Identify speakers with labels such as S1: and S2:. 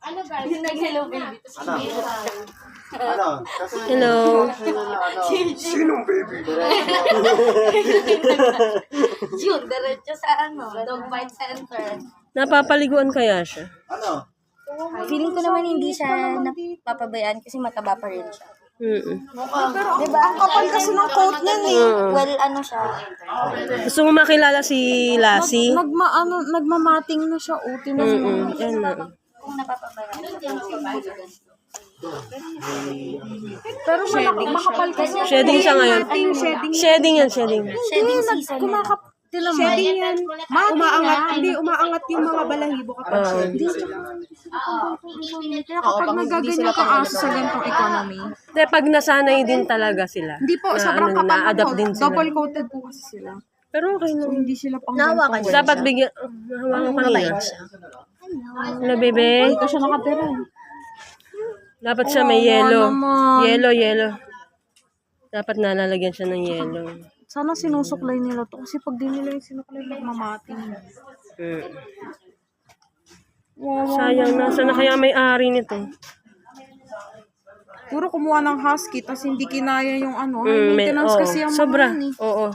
S1: Ano guys? Yung nag-hello baby.
S2: Ano? Kasi
S3: Hello.
S2: sinong baby?
S1: June, diretso sa dog bite center.
S3: Napapaliguan kaya siya?
S2: Ano?
S1: Feeling ko naman hindi siya napapabayaan kasi mataba pa rin siya.
S4: Diba? Ang kapal kasi ng coat niyan eh.
S1: Well, ano siya?
S3: Gusto mo makilala si Lassie?
S4: Nagmamating na siya. Uti na siya.
S3: Yan na.
S1: Kung napapabayaan.
S4: Pero makapal kasi.
S3: Shedding siya ngayon. Shedding yan, shedding.
S1: Shedding season nila.
S4: Shedding yan. Umaangat yung mga balahibo kapag shedding. Kaya kapag nagaganyan ka aso sa ganitong economy.
S3: Hindi, pag nasanay din talaga sila.
S4: Hindi po,
S3: Na
S4: sobrang
S3: ano,
S4: kapal ng
S3: na-adapt
S4: coat.
S3: din sila.
S4: Double coated po kasi sila.
S3: Pero okay na.
S4: Hindi sila pang
S1: Nahawakan
S4: ganitong.
S3: Dapat bigyan, nahawakan ko kanina. Hello, bebe.
S4: Dito siya nakatira.
S3: Dapat siya may yellow.
S4: naman.
S3: Yellow. Dapat nalalagyan siya ng yellow.
S4: Sana sinusuklay nila to. Kasi pag di nila yung sinuklay, magmamating.
S3: Sayang, nasa na kaya may-ari nito?
S4: Puro kumuha ng husky, tapos hindi kinaya yung maintenance kasi yung
S3: sobra.
S4: mga yun eh.
S3: Oo.